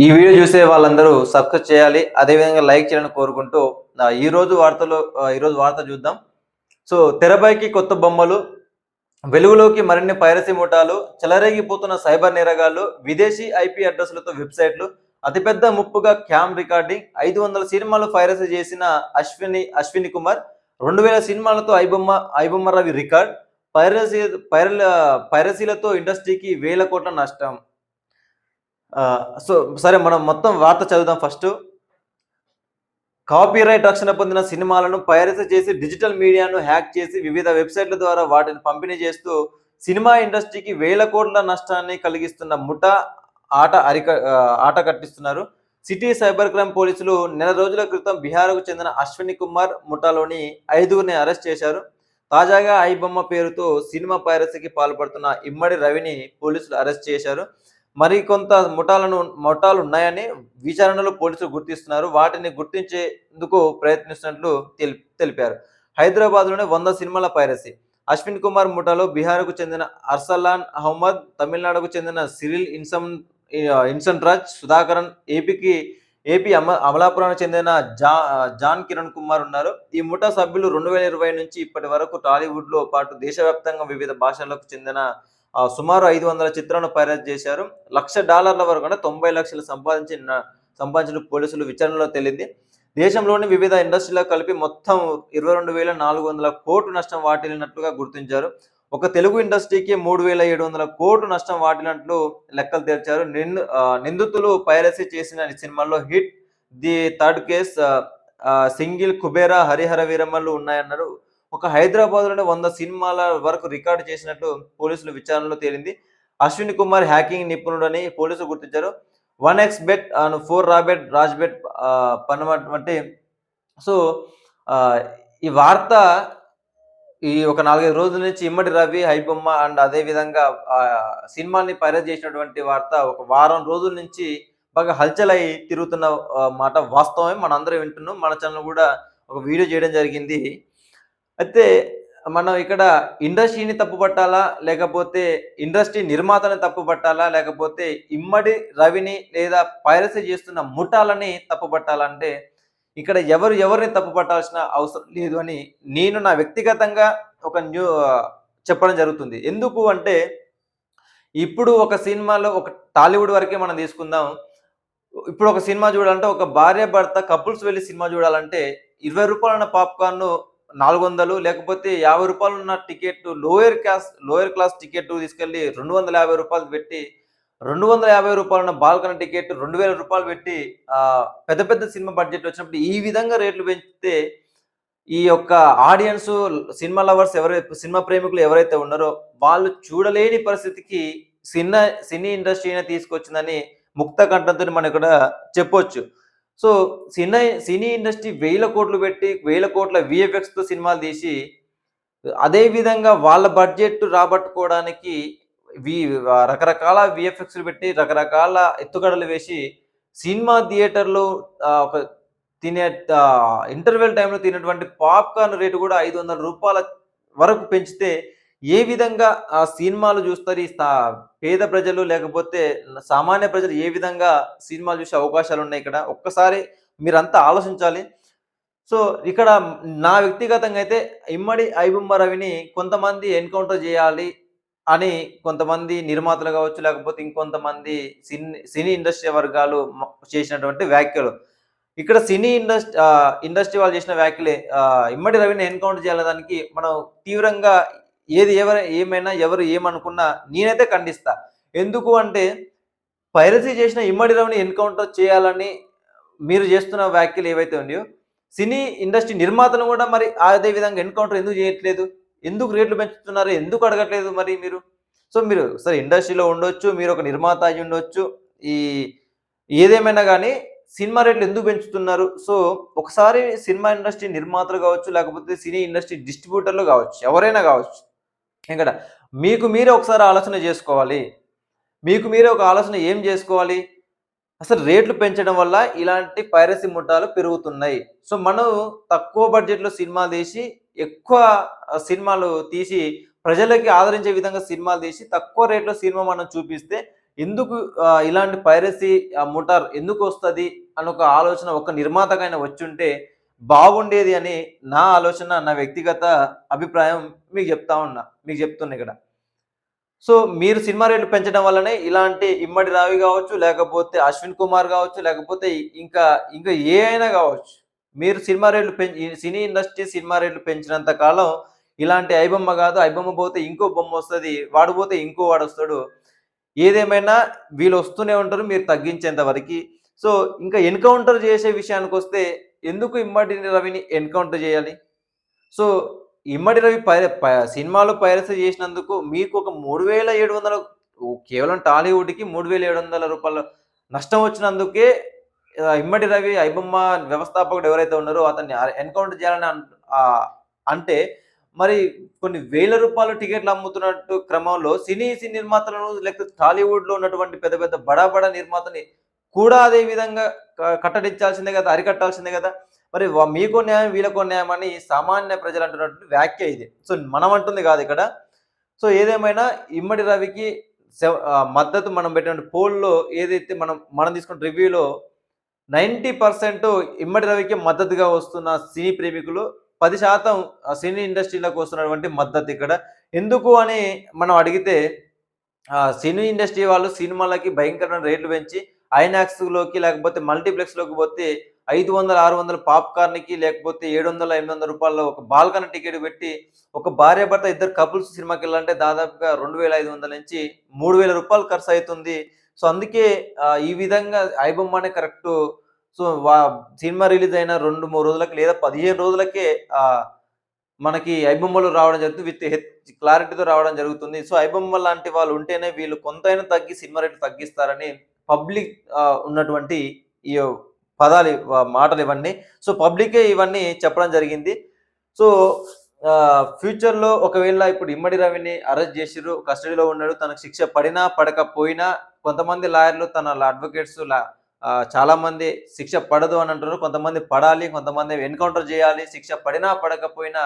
ఈ వీడియో చూసే వాళ్ళందరూ సబ్స్క్రైబ్ చేయాలి. అదేవిధంగా లైక్ చేయాలని కోరుకుంటూ ఈరోజు వార్త చూద్దాం. తెరపైకి కొత్త బొమ్మలు, వెలుగులోకి మరిన్ని పైరసీ ముఠాలు, చెలరేగిపోతున్న సైబర్ నేరగాళ్లు, విదేశీ ఐపీ అడ్రస్లతో వెబ్సైట్లు, అతిపెద్ద ముప్పుగా క్యామ్ రికార్డింగ్, 500 సినిమాలు పైరసీ చేసిన అశ్విని కుమార్, 2000 సినిమాలతో ఐబొమ్మ రవి రికార్డ్, పైరసీ పైరసీలతో ఇండస్ట్రీకి వేల కోట్ల నష్టం. సరే, మనం మొత్తం వార్త చదువుదాం. ఫస్ట్, కాపీరైట్ రక్షణ పొందిన సినిమాలను పైరసీ చేసి డిజిటల్ మీడియాను హ్యాక్ చేసి వివిధ వెబ్సైట్ల ద్వారా వాటిని పంపిణీ చేస్తూ సినిమా ఇండస్ట్రీకి వేల కోట్ల నష్టాన్ని కలిగిస్తున్న ముఠా ఆట కట్టిస్తున్నారు. సిటీ సైబర్ క్రైమ్ పోలీసులు నెల రోజుల క్రితం బీహార్కు చెందిన అశ్విని కుమార్ ముఠాలోని 5గురిని అరెస్ట్ చేశారు. తాజాగా ఐబొమ్మ పేరుతో సినిమా పైరసీకి పాల్పడుతున్న ఇమ్మడి రవిని పోలీసులు అరెస్ట్ చేశారు. మరికొంత ముఠాలు ఉన్నాయని విచారణలో పోలీసులు గుర్తిస్తున్నారు. వాటిని గుర్తించేందుకు ప్రయత్నిస్తున్నట్లు తెలిపారు. హైదరాబాద్లోనే 100 సినిమాల పైరసీ. అశ్విన్ కుమార్ ముఠాలో బీహార్కు చెందిన అర్సలాన్ అహ్మద్, తమిళనాడుకు చెందిన సిరిల్ ఇన్సన్రాజ్ సుధాకరన్, ఏపీ అమలాపురానికి చెందిన జాన్ కిరణ్ కుమార్ ఉన్నారు. ఈ ముఠా సభ్యులు 2020 నుంచి ఇప్పటి వరకు టాలీవుడ్లో పాటు దేశవ్యాప్తంగా వివిధ భాషలకు చెందిన సుమారు 500 చిత్రాలను పైరసీ చేశారు. $1,00,000 వరకు 90 లక్షలు సంపాదించిన పోలీసులు విచారణలో తేలింది. దేశంలోని వివిధ ఇండస్ట్రీలకు కలిపి మొత్తం 22,400 కోట్లు నష్టం వాటిల్లినట్లుగా గుర్తించారు. ఒక తెలుగు ఇండస్ట్రీకి 3,700 కోట్లు నష్టం వాటిల్లినట్లు లెక్కలు తేల్చారు. నిందితులు పైరసీ చేసిన సినిమాల్లో హిట్, ది థర్డ్ కేస్, సింగిల్, కుబేరా, హరిహర వీరమల్లు ఉన్నాయన్నారు. ఒక హైదరాబాద్లోనే 100 సినిమాల వరకు రికార్డు చేసినట్లు పోలీసులు విచారణలో తేలింది. అశ్విని కుమార్ హ్యాకింగ్ నిపుణుడని పోలీసులు గుర్తించారు. 1xBet, 4 రాజ్బెట్ పన్నటువంటి ఈ వార్త ఒక 4-5 రోజుల నుంచి ఇమ్మడి రవి, ఐబొమ్మ అండ్ అదేవిధంగా సినిమాని పైరసీ చేసినటువంటి వార్త ఒక వారం రోజుల నుంచి బాగా హల్చల్ అయి తిరుగుతున్న మాట వాస్తవమే. మనందరం వింటున్నాం. మన ఛానల్ కూడా ఒక వీడియో చేయడం జరిగింది. అయితే మనం ఇక్కడ ఇండస్ట్రీని తప్పుపట్టాలా, లేకపోతే ఇండస్ట్రీ నిర్మాతని తప్పుపట్టాలా, లేకపోతే ఇమ్మడి రవిని లేదా పైరసీ చేస్తున్న ముఠాలని తప్పుపట్టాలంటే ఇక్కడ ఎవరిని తప్పుపట్టాల్సిన అవసరం లేదు అని నేను నా వ్యక్తిగతంగా ఒక చెప్పడం జరుగుతుంది. ఎందుకు అంటే ఇప్పుడు ఒక సినిమాలో ఒక టాలీవుడ్ వరకే మనం తీసుకుందాం. ఇప్పుడు ఒక సినిమా చూడాలంటే ఒక భార్య భర్త కపుల్స్ వెళ్ళి సినిమా చూడాలంటే ₹20 పాప్కార్న్ 400, లేకపోతే ₹50 ఉన్న టికెట్ లోయర్ క్లాస్ టికెట్ తీసుకెళ్ళి ₹250 పెట్టి, ₹250 ఉన్న బాల్కనీ టికెట్ ₹2000 పెట్టి పెద్ద పెద్ద సినిమా బడ్జెట్ వచ్చినప్పుడు ఈ విధంగా రేట్లు పెంచితే ఈ యొక్క ఆడియన్స్, సినిమా లవర్స్ సినిమా ప్రేమికులు ఎవరైతే ఉన్నారో వాళ్ళు చూడలేని పరిస్థితికి సినీ ఇండస్ట్రీనే తీసుకొచ్చిందని ముక్త కంఠంతో మనం ఇక్కడ చెప్పొచ్చు. సినీ ఇండస్ట్రీ వేల కోట్లు పెట్టి, వేల కోట్ల విఎఫ్ఎక్స్తో సినిమాలు తీసి అదే విధంగా వాళ్ళ బడ్జెట్ రాబట్టుకోవడానికి రకరకాల విఎఫ్ఎక్స్లు పెట్టి రకరకాల ఎత్తుగడలు వేసి సినిమా థియేటర్లో ఒక ఇంటర్వెల్ టైంలో తినేటువంటి పాప్కార్న్ రేటు కూడా ₹500 వరకు పెంచితే ఏ విధంగా ఆ సినిమాలు చూస్తారు ఈ పేద ప్రజలు, లేకపోతే సామాన్య ప్రజలు ఏ విధంగా సినిమాలు చూసే అవకాశాలు ఉన్నాయి? ఇక్కడ ఒక్కసారి మీరంతా ఆలోచించాలి. ఇక్కడ నా వ్యక్తిగతంగా అయితే ఇమ్మడి ఐబొమ్మ రవిని కొంతమంది ఎన్కౌంటర్ చేయాలి అని కొంతమంది నిర్మాతలు కావచ్చు, లేకపోతే ఇంకొంతమంది సినీ ఇండస్ట్రీ వర్గాలు చేసినటువంటి వ్యాఖ్యలు. ఇక్కడ సినీ ఇండస్ట్రీ వాళ్ళు చేసిన వ్యాఖ్యలే ఇమ్మడి రవిని ఎన్కౌంటర్ చేయాలడానికి మనం తీవ్రంగా ఏమైనా ఎవరు ఏమనుకున్నా నేనైతే ఖండిస్తా. ఎందుకు అంటే పైరసీ చేసిన ఇమ్మడి రవిని ఎన్కౌంటర్ చేయాలని మీరు చేస్తున్న వ్యాఖ్యలు ఏవైతే ఉన్నాయో సినీ ఇండస్ట్రీ నిర్మాతను కూడా మరి అదే విధంగా ఎన్కౌంటర్ ఎందుకు చేయట్లేదు? ఎందుకు రేట్లు పెంచుతున్నారు? ఎందుకు అడగట్లేదు మరి మీరు? మీరు సరే ఇండస్ట్రీలో ఉండొచ్చు, మీరు ఒక నిర్మాత అయి ఉండొచ్చు, ఏదేమైనా కానీ సినిమా రేట్లు ఎందుకు పెంచుతున్నారు? ఒకసారి సినిమా ఇండస్ట్రీ నిర్మాతలు కావచ్చు, లేకపోతే సినీ ఇండస్ట్రీ డిస్ట్రిబ్యూటర్లు కావచ్చు, ఎవరైనా కావచ్చు, ఇక్కడ మీకు మీరే ఒకసారి ఆలోచన చేసుకోవాలి. మీకు మీరే ఒక ఆలోచన ఏం చేసుకోవాలి? అసలు రేట్లు పెంచడం వల్ల ఇలాంటి పైరసీ ముఠాలు పెరుగుతున్నాయి. మనం తక్కువ బడ్జెట్లో సినిమా తీసి ఎక్కువ సినిమాలు తీసి ప్రజలకి ఆదరించే విధంగా సినిమాలు తీసి తక్కువ రేట్లో సినిమా మనం చూపిస్తే ఎందుకు ఇలాంటి పైరసీ ముఠా ఎందుకు వస్తది అని ఒక ఆలోచన ఒక నిర్మాతకైనా వచ్చుంటే బాగుండేది అని నా ఆలోచన, నా వ్యక్తిగత అభిప్రాయం మీకు చెప్తున్నా ఇక్కడ. సో, మీరు సినిమా రేట్లు పెంచడం వల్లనే ఇలాంటి ఇమ్మడి రావి గావచ్చు, లేకపోతే అశ్విన్ కుమార్ గావచ్చు, లేకపోతే ఇంకా, ఇంకా ఏ అయినా గావచ్చు. మీరు సినిమా రేట్లు ఈ సినీ ఇండస్ట్రీ సినిమా రేట్లు పెంచినంత కాలం ఇలాంటి ఐబొమ్మ గాదు. ఐబొమ్మ పోతే ఇంకో బొమ్మొస్తది. వాడు పోతే ఇంకో వాడొస్తాడు. ఏదేమైనా వీళ్ళొస్తూనే ఉంటారు. మీరు తగ్గించేంత వరకి. సో, ఇంకా ఎన్‌కౌంటర్ చేసే విషయానికొస్తే ఎందుకు ఇమ్మడి రవిని ఎన్‌కౌంటర్ చేయాలి? సో, ఇమ్మడి రవి సినిమాలో పైరసీ చేసినందుకు మీకొక 3,700 కేవలం టాలీవుడ్‌కి రూ. 3,700 నష్టం వచ్చినందుకే ఇమ్మడి రవి ఐబొమ్మ వ్యవస్థాపకుడు ఎవరైతే ఉన్నారో అతన్ని ఎన్‌కౌంటర్ చేయాలని అంటే మరి కొన్ని వేల రూపాయల టికెట్లు అమ్ముతున్నట్టు క్రమంలో సినీ నిర్మాతలను లేకపోతే టాలీవుడ్‌లో ఉన్నటువంటి పెద్ద పెద్ద బడా బడా నిర్మాతని కూడా అదే విధంగా కట్టడించాల్సిందే కదా! అరికట్టాల్సిందే కదా! మరి మీకో న్యాయం, వీళ్ళకో న్యాయం అని సామాన్య ప్రజలు అంటున్నటువంటి వ్యాఖ్య ఇది. సో, మనం అంటుంది కాదు ఇక్కడ. సో, ఏదేమైనా ఇమ్మడి రవికి మద్దతు మనం పెట్టిన పోల్‌లో ఏదైతే మనం తీసుకున్న రివ్యూలో 90% ఇమ్మడి రవికి మద్దతుగా వస్తున్న సినీ ప్రేమికులు 10% సినీ ఇండస్ట్రీలోకి వస్తున్నటువంటి మద్దతు ఇక్కడ. ఎందుకు అని మనం అడిగితే సినీ ఇండస్ట్రీ వాళ్ళు సినిమాలకి భయంకరమైన రేట్లు పెంచి ఐనాక్స్‌లోకి లేకపోతే మల్టీప్లెక్స్‌లోకి పోతే 500, 600 పాప్‌కార్న్‌కి లేకపోతే రూ. 700, 800 ఒక బాల్కనీ టికెట్ పెట్టి ఒక భార్యాభర్త ఇద్దరు కపుల్స్ సినిమాకెళ్ళాలంటే దాదాపుగా 2,500 నుంచి రూ. 3,000 ఖర్చయితుంది. సో, అందుకే ఈ విధంగా ఐబొమ్మనే కరెక్టు. సో, సినిమా రిలీజ్ అయిన 2, 3 రోజులకి లేదా 15 రోజులకే మనకి ఐబొమ్మలు రావడం జరుగుతుంది. క్లారిటీతో రావడం జరుగుతుంది. సో, ఐబొమ్మ లాంటి వాళ్ళు ఉంటేనే వీళ్ళు కొంతైనా తగ్గి సినిమా రేట్లు తగ్గిస్తారని పబ్లిక్ ఉన్నటువంటి ఈ మాటలు ఇవన్నీ. సో, పబ్లికే ఇవన్నీ చెప్పడం జరిగింది. సో, ఫ్యూచర్‌లో ఒకవేళ ఇప్పుడు ఇమ్మడి రవిని అరెస్ట్ చేసిర్రు. కస్టడీలో ఉన్నాడు. తనకు శిక్ష పడినా, పడకపోయినా కొంతమంది లాయర్‌లు తన అడ్వకేట్స్ చాలామంది శిక్ష పడదు అని అంటున్నారు. కొంతమంది పడాలి, కొంతమంది ఎన్‌కౌంటర్ చేయాలి. శిక్ష పడినా, పడకపోయినా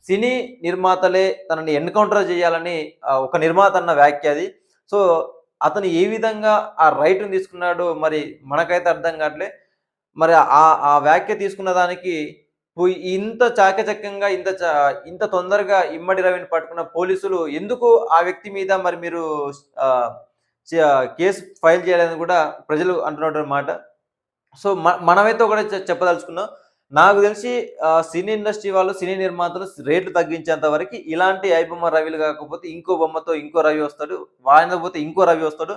సినీ నిర్మాతలే తనని ఎన్‌కౌంటర్ చేయాలని ఒక నిర్మాత అన్న వ్యాఖ్య అది. సో, అతను ఏ విధంగా ఆ రైట్‌ని తీసుకున్నాడో మరి మనకైతే అర్థం కావట్లే. మరి ఆ వ్యాఖ్య తీసుకున్న దానికి ఇంత చాకచక్యంగా ఇంత తొందరగా ఇమ్మడి రవిని పట్టుకున్న పోలీసులు ఎందుకు ఆ వ్యక్తి మీద మరి మీరు ఆహ్, చ కేస్ ఫైల్ చేయలేదని కూడా ప్రజలు అంటున్నటువంటి మాట. సో, మనమైతే ఒకటే చెప్పదలుచుకున్నాం. నాకు తెలిసి సినీ ఇండస్ట్రీ వాళ్ళు, సినీ నిర్మాతలు రేట్లు తగ్గించేంత వరకి ఇలాంటి ఐబొమ్మ రవిలు కాకపోతే ఇంకో బొమ్మతో ఇంకో రవి వస్తాడు. వాయిదా పోతే ఇంకో రవి వస్తాడు.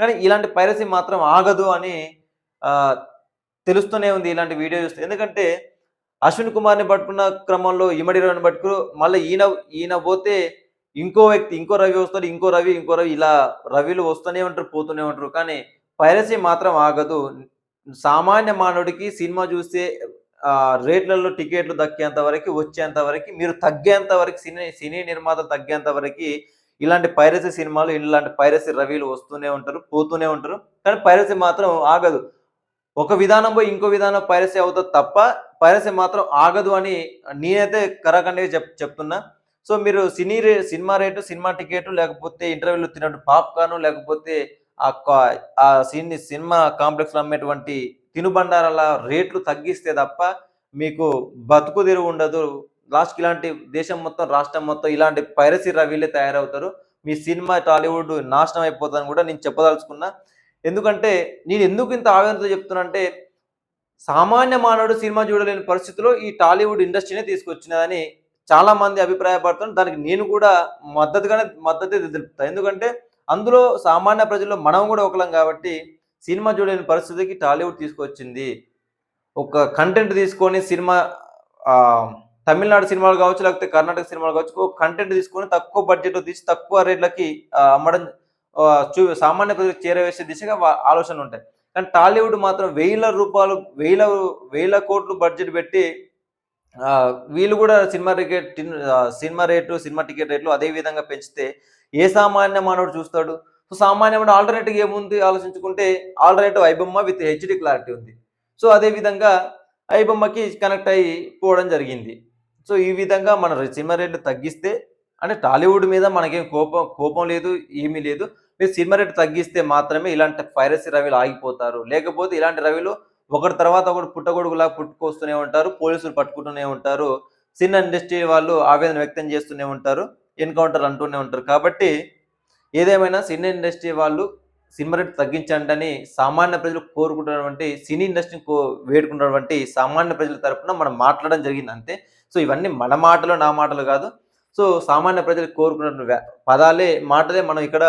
కానీ ఇలాంటి పైరసీ మాత్రం ఆగదు అని ఆహ్, తెలుస్తూనే ఉంది ఇలాంటి వీడియో చూస్తే. ఎందుకంటే అశ్విన్ కుమార్‌ని పట్టుకున్న క్రమంలో ఇమ్మడి రవిని పట్టుకురు. మళ్ళీ ఈయన పోతే ఇంకో వ్యక్తి, ఇంకో రవి వస్తాడు. ఇంకో రవి ఇలా రవిలు వస్తూనే ఉంటారు, పోతూనే ఉంటారు. కానీ పైరసీ మాత్రం ఆగదు. సామాన్య మానవుడికి సినిమా చూస్తే రేట్లలో టికెట్లు దక్కేంత వరకి, వచ్చేంత వరకి, మీరు తగ్గేంత వరకు సినీ నిర్మాతలు తగ్గేంత వరకి ఇలాంటి పైరసీ సినిమాలు, ఇలాంటి పైరసీ రవిలు వస్తూనే ఉంటారు, పోతూనే ఉంటారు. కానీ పైరసీ మాత్రం ఆగదు. ఒక విధానం పోయి ఇంకో విధానం పైరసీ అవుతది తప్ప, పైరసీ మాత్రం ఆగదు అని నేనైతే కరాఖండిగా చెప్తున్నా. సో, మీరు సినిమా రేటు, సినిమా టికెటు లేకపోతే ఇంటర్వెల్‌లో తినే పాప్‌కార్న్ లేకపోతే ఆ కా ఆ సినిమా కాంప్లెక్స్‌లో అమ్మేటువంటి తినుబండారాల రేట్లు తగ్గిస్తే తప్ప మీకు బతుకు తెరువు ఉండదు. లాస్ట్‌కి ఇలాంటి దేశం మొత్తం, రాష్ట్రం మొత్తం ఇలాంటి పైరసీ రవిలే తయారవుతారు. మీ సినిమా టాలీవుడ్ నాశనం అయిపోతదని కూడా నేను చెప్పదలుచుకున్నా. ఎందుకంటే నేనెందుకు ఇంత ఆవేదనతో చెప్తున్నా అంటే, సామాన్య మానవుడు సినిమా చూడలేని పరిస్థితిలో ఈ టాలీవుడ్ ఇండస్ట్రీనే తీసుకొచ్చినదని చాలామంది అభిప్రాయపడుతున్నారు. దానికి నేను కూడా మద్దతే తెలుపుతా. ఎందుకంటే అందులో సామాన్య ప్రజల్లో మనం కూడా ఒకలం కాబట్టి సినిమా చూడలేని పరిస్థితికి టాలీవుడ్ తీసుకొచ్చింది. ఒక కంటెంట్ తీసుకొని సినిమా ఆహ్, తమిళనాడు సినిమాలు కావచ్చు, లేకపోతే కర్ణాటక సినిమాలు కావచ్చు, ఒక కంటెంట్ తీసుకొని తక్కువ బడ్జెట్‌లో తీసి తక్కువ రేట్లకి అమ్మడం సామాన్య ప్రజలకు చేరవేసే దిశగా ఆలోచనలుంటాయి. కానీ టాలీవుడ్ మాత్రం వేల కోట్లు బడ్జెట్ పెట్టి వీళ్ళు కూడా సినిమా రేటు, సినిమా టికెట్ రేట్లు అదే విధంగా పెంచితే ఏ సామాన్య మానవుడు చూస్తాడు? సో, సామాన్య మానవుడు ఆల్టర్‌నేటివ్‌గా ఏముంది ఆలోచించుకుంటే alternative iBomma with HD clarity ఉంది. సో, అదే విధంగా ఐబొమ్మకి కనెక్ట్ అయ్యి పోవడం జరిగింది. సో, ఈ విధంగా మన సినిమా రేట్లు తగ్గిస్తే అంటే టాలీవుడ్ మీద మనకేం కోపం లేదు, ఏమీ లేదు. మీరు సినిమా రేట్ తగ్గిస్తే మాత్రమే ఇలాంటి పైరసీ రవిలు ఆగిపోతారు. లేకపోతే ఇలాంటి రవిలు ఒకటి తర్వాత ఒకడు పుట్టగొడుగులా పుట్టుకొస్తూనే ఉంటారు. పోలీసులు పట్టుకుంటూనే ఉంటారు. సినీ ఇండస్ట్రీ వాళ్ళు ఆవేదన వ్యక్తం చేస్తూనే ఉంటారు. ఎన్‌కౌంటర్ అంటూనే ఉంటారు. కాబట్టి ఏదేమైనా సినీ ఇండస్ట్రీ వాళ్ళు సినిమా రేట్ తగ్గించండని సామాన్య ప్రజలు కోరుకుంటున్నటువంటి సినీ ఇండస్ట్రీని వేడుకున్నటువంటి సామాన్య ప్రజల తరపున మనం మాట్లాడడం జరిగింది అంతే. సో, ఇవన్నీ మన మాటలు, నా మాటలు గాదు. సో, సామాన్య ప్రజలు కోరుకున్న పదాలే, మాటలే మనం ఇక్కడ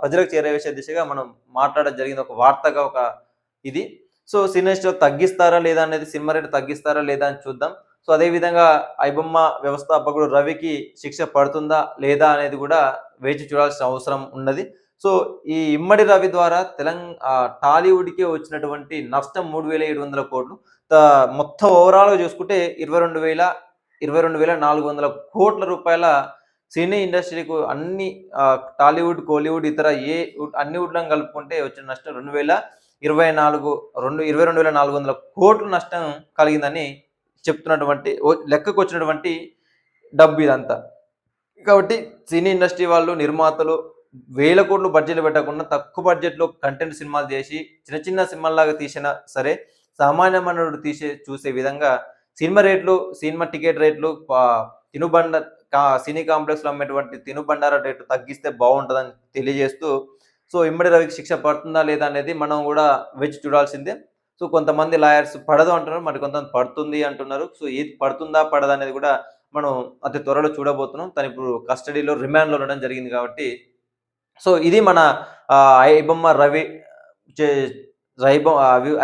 ప్రజలకు చేరవేసే దిశగా మనం మాట్లాడడం జరిగింది. ఒక వార్తగా ఒక ఇది. సో, సినీ ఇండస్ట్రీలో తగ్గిస్తారా లేదా అనేది, సినిమా రేట్ తగ్గిస్తారా లేదా అని చూద్దాం. సో, అదే విధంగా ఐబొమ్మ వ్యవస్థాపకుడు రవికి శిక్ష పడుతుందా లేదా అనేది గూడా వేచి చూడాల్సిన అవసరం ఉన్నది. సో, ఈ ఇమ్మడి రవి ద్వారా టాలీవుడ్‌కే వచ్చినటువంటి నష్టం 3,700,00,00,000. మొత్తం ఓవరాల్‌గా చూసుకుంటే 22,400 కోట్ల రూపాయల సినీ ఇండస్ట్రీకు అన్ని టాలీవుడ్, కోలీవుడ్, ఇతర అన్ని వుడ్లను కలుపుకుంటే వచ్చిన నష్టం 22,400 కోట్ల నష్టం కలిగిందని చెప్తున్నటువంటి లెక్కకొచ్చినటువంటి డబ్బు ఇదంతా. కాబట్టి సినీ ఇండస్ట్రీ వాళ్ళు, నిర్మాతలు వేల కోట్లు బడ్జెట్‌లు పెట్టకుండా తక్కువ బడ్జెట్‌లో కంటెంట్ సినిమాలు చేసి, చిన్న చిన్న సినిమాల్లాగా తీసినా సరే, సామాన్య మానవుడు చూసే విధంగా సినిమా రేట్లు, సినిమా టికెట్ రేట్లు, తినుబండ సినీ కాంప్లెక్స్‌లో అమ్మేటువంటి తినుబండారాల రేట్లు తగ్గిస్తే బావుంటదని తెలియజేస్తూ, సో, ఇమ్మడి రవికి శిక్ష పడుతుందా లేదా అనేది మనం గూడా వేచి చూడాల్సిందే. సో, కొంతమంది లాయర్స్ పడదు అంటున్నారు. మరి కొంతమంది పడుతుంది అంటున్నారు. సో, ఏది పడుతుందా పడదా అనేది గూడా మనం అతి త్వరలో చూడబోతున్నాం. తనిప్పుడు కస్టడీలో, రిమాండ్‌లో ఉండడం జరిగింది కాబట్టి, సో, ఇది మన ఐబొమ్మ రవి చే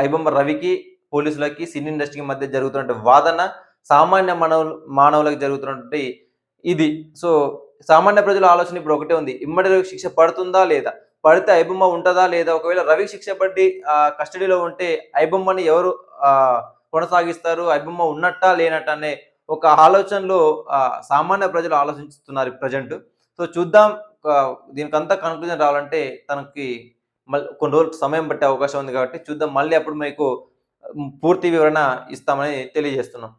ఐబొమ్మ రవికి, పోలీసులకి, సినీ ఇండస్ట్రీకి మధ్య జరుగుతున్నటువంటి వాదన, సామాన్య మానవులకు జరుగుతున్నటువంటి ఇది. సో, సామాన్య ప్రజల ఆలోచన ఇప్పుడు ఒకటే ఉంది. ఇమ్మడి రవికి శిక్ష పడుతుందా లేదా? పడితే ఐబొమ్మ ఉంటదా లేదా? ఒకవేళ రవికి శిక్ష పడి కస్టడీలో ఉంటే ఐబొమ్మని ఎవరు కొనసాగిస్తారు? ఐబొమ్మ ఉన్నట్టా లేనట్టా అనే ఒక ఆలోచనలో సామాన్య ప్రజలు ఆలోచిస్తున్నారు ప్రెజెంట్. సో, చూద్దాం. దీనికంతా కన్క్లూజన్ రావాలంటే తనకి కొన్ని రోజులు సమయం పట్టే అవకాశం ఉంది కాబట్టి చూద్దాం. మళ్ళీ అప్పుడు మీకు పూర్తి వివరణ ఇస్తామని తెలియజేస్తున్నాం.